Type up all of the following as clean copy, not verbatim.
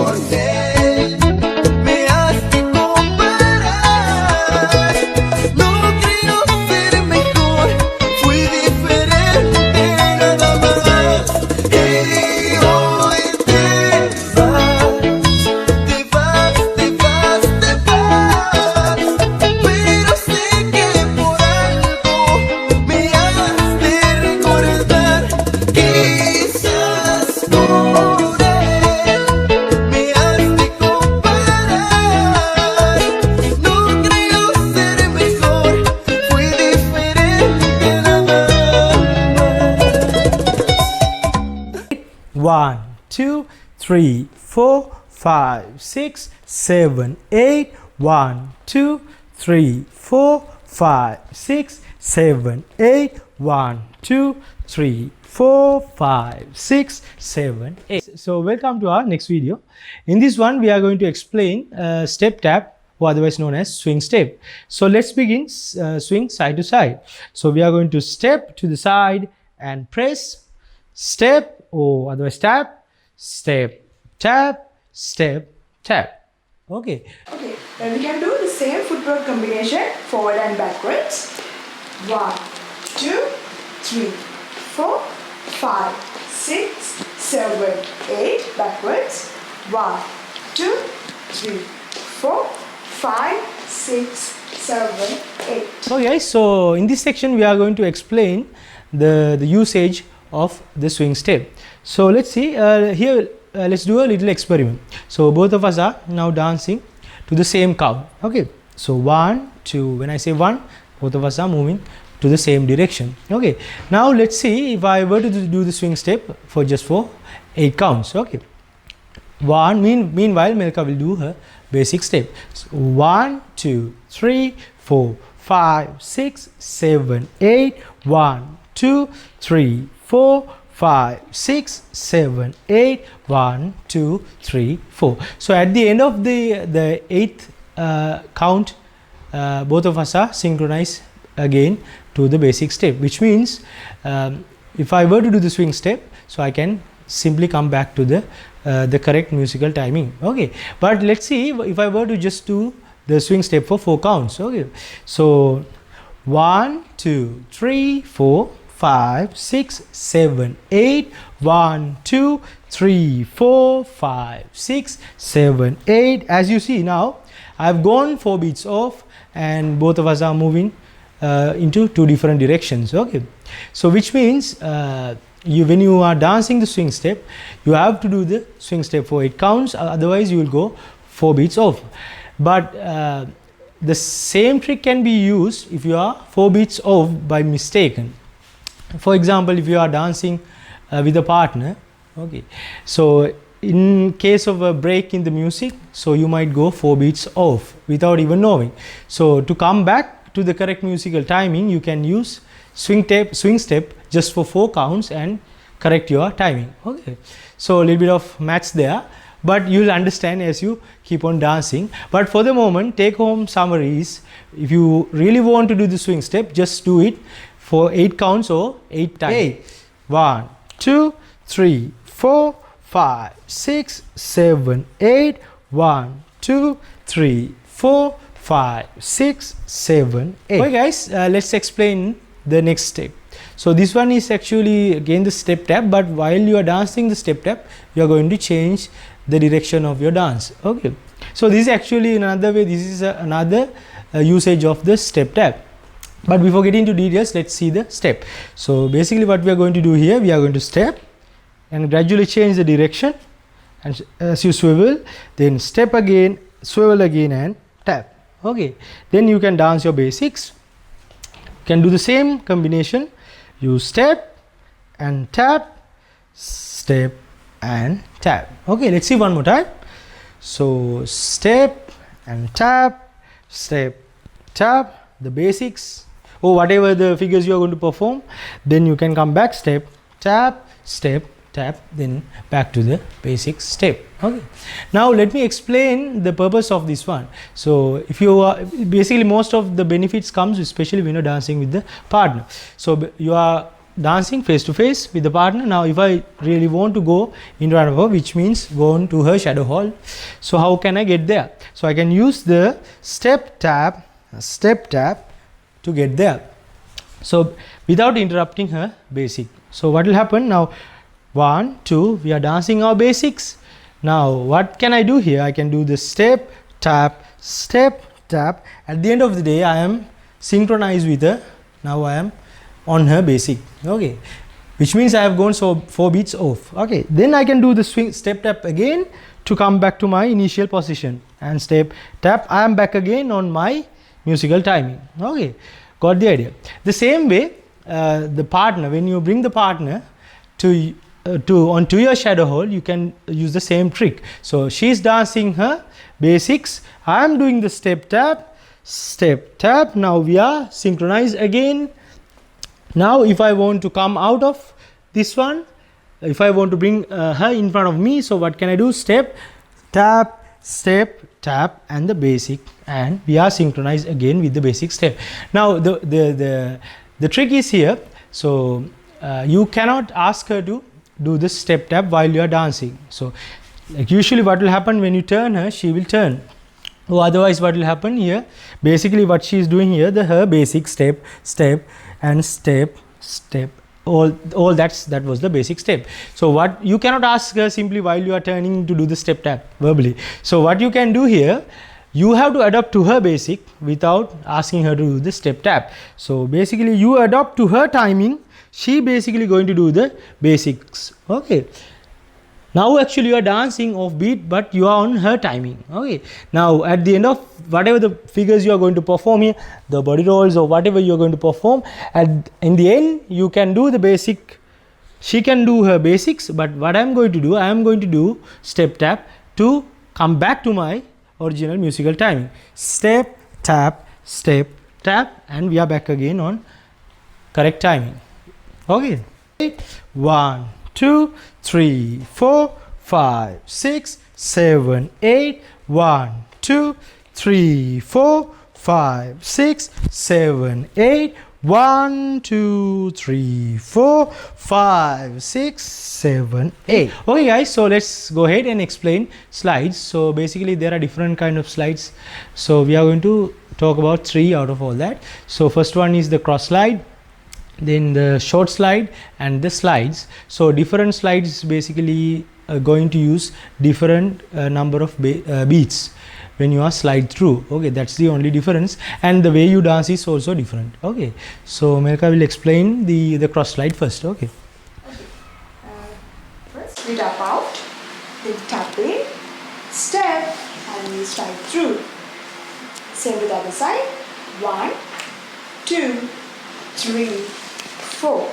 morder, me hace comparar. No creo ser mejor, fui diferente nada más. Y hoy te vas, te vas, te vas, te vas. Pero sé que por algo me has de recordar. Quizás por él me has de comparar. No creo ser mejor, fui diferente nada más. 1, 2, 3, 4, 5, 6, 7, 8. 1, 2, 3, 4, 5, 6, 7, 8. 1, 2, 3, 4, 5, 6, 7, 8. So welcome to our next video. In this one we are going to explain step tap, or otherwise known as swing step. So let's begin swing side to side. So we are going to step to the side and press, step, or otherwise tap, step, tap, step, tap. Okay. Okay, then we can do the same footwork combination forward and backwards. 1, 2, 3, 4, 5, 6, 7, 8. Backwards. 1, 2, 3, 4, 5, 6, 7, 8. Okay, so in this section we are going to explain the usage of the swing step. So let's see here. Let's do a little experiment. So both of us are now dancing to the same count. Okay, so 1, 2. When I say 1, both of us are moving to the same direction. Okay, now let's see if I were to do the swing step for 8 counts. Okay, 1. Meanwhile, Melka will do her basic step. So 1, 2, 3, 4, 5, 6, 7, 8. 1, 2, 3, 4, 5, 6, 7, 8. 1, 2, 3, 4. So at the end of the 8th count, both of us are synchronized again to the basic step, which means if I were to do the swing step, so I can simply come back to the correct musical timing. Okay, but let's see if I were to just do the swing step for 4 counts. Okay, so 1, 2, 3, 4, 5, 6, 7, 8. 1, 2, 3, 4, 5, 6, 7, 8. As you see now, I've gone 4 beats off, and both of us are moving into 2 different directions. Okay, so which means when you are dancing the swing step, you have to do the swing step for 8 counts, otherwise you will go 4 beats off. But the same trick can be used if you are 4 beats off by mistaken. For example, if you are dancing with a partner, okay, so in case of a break in the music, so you might go 4 beats off without even knowing. So to come back to the correct musical timing, you can use swing step just for 4 counts and correct your timing. Okay, so a little bit of maths there, but you will understand as you keep on dancing. But for the moment, take home summary is, if you really want to do the swing step, just do it for 8 counts or 8 times. 1, 2, 3, 4, 5, 6, 7, 8. 1, 2, 3, 4, 5, 6, 7, 8. Okay guys, let's explain the next step. So this one is actually again the step tap, but while you are dancing the step tap, you are going to change the direction of your dance. Okay, so this is actually another way, this is another usage of the step tap. But before getting into details, let's see the step. So basically what we are going to do here, we are going to step and gradually change the direction, and as you swivel, then step again, swivel again and tap. Okay, then you can dance your basics. You can do the same combination. You step and tap, step and tap. Okay, let's see one more time. So step and tap, step, tap, the basics, or whatever the figures you are going to perform. Then you can come back, step, tap, step, tap, then back to the basic step. Okay, now let me explain the purpose of this one. So if you are basically, most of the benefits comes especially when you're dancing with the partner. So you are dancing face to face with the partner. Now if I really want to go in front of her, which means go on to her shadow hall, so how can I get there? So I can use the step tap to get there, so without interrupting her basic. So what will happen now? 1 2, we are dancing our basics. Now what can I do here? I can do the step tap. At the end of the day, I am synchronized with her. Now I am on her basic, okay, which means I have gone so 4 beats off. Okay, then I can do the swing step tap again to come back to my initial position, and step tap, I am back again on my musical timing. Okay, got the idea? The same way, the partner, when you bring the partner to onto your shadow hole, you can use the same trick. So she is dancing her basics, I am doing the step tap. Now we are synchronized again. Now if I want to come out of this one, if I want to bring her in front of me, so what can I do? Step tap, and the basic, and we are synchronized again with the basic step. Now the trick is here. So you cannot ask her to do this step tap while you are dancing. So like usually what will happen, when you turn her, she will turn, or otherwise what will happen here, basically what she is doing here, her basic step and step, all that was the basic step. So what you cannot ask her simply while you are turning to do the step tap verbally. So what you can do here, you have to adapt to her basic without asking her to do the step tap. So basically you adapt to her timing, she basically going to do the basics. Okay, now actually you are dancing off beat, but you are on her timing. Okay, now at the end of whatever the figures you are going to perform here, the body rolls or whatever you are going to perform, and in the end you can do the basic, she can do her basics, but what I am going to do, I am going to do step tap to come back to my original musical timing. Step tap, and we are back again on correct timing. Okay, 1 2 3 4 5 6 7 8, 1 2 3 4 5 6 7 8, 1 2 3 4 5 6 7 8. Okay guys, so let's go ahead and explain slides. So basically there are different kind of slides, so we are going to talk about 3 out of all that. So first one is the cross slide, then the short slide, and the slides. So different slides basically are going to use different number of beats when you are slide through. Okay, that's the only difference, and the way you dance is also different. Okay, so Melka will explain the cross slide first. Okay, First we tap out, then tap in, step, and we slide through. Same with the other side. 1 2 3 4.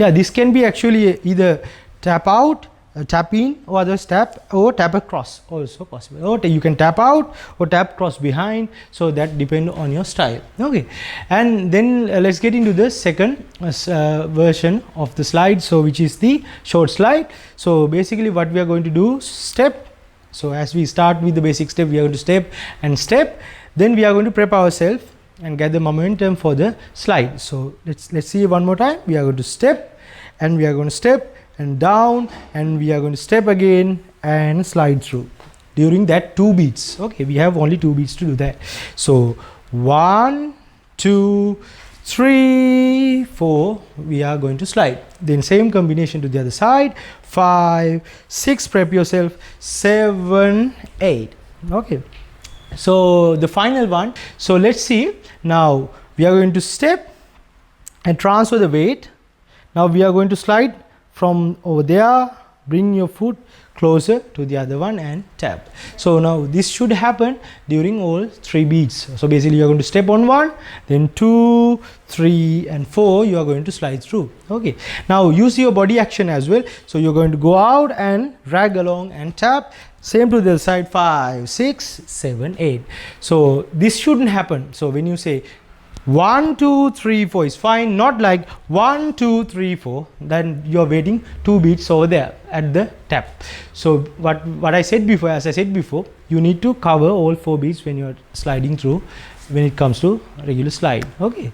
yeah, this can be actually either tap out, tap in, or others tap or tap across also possible, or you can tap out or tap cross behind, so that depend on your style. Okay, and then let's get into the second version of the slide, so which is the short slide. So basically what we are going to do, step. So as we start with the basic step, we are going to step and step, then we are going to prep ourselves and get the momentum for the slide. So let's see one more time. We are going to step, and we are going to step and down, and we are going to step again and slide through during that 2 beats. Okay, we have only 2 beats to do that. So 1 2 3 4, we are going to slide, then same combination to the other side. 5 6, prep yourself. 7 8. Okay, so the final one. So let's see. Now we are going to step and transfer the weight. Now we are going to slide from over there, bring your foot closer to the other one and tap. So now this should happen during all 3 beats. So basically you are going to step on 1, then 2 3 and 4, you are going to slide through. Okay, now use your body action as well. So you're going to go out and drag along and tap. Same to the other side. 5 6 7 8. So this shouldn't happen. So when you say 1 2 3 4 is fine, not like 1 2 3 4, then you're waiting 2 beats over there at the tap. So what I said before, as I said before, you need to cover all 4 beats when you're sliding through, when it comes to regular slide. Okay.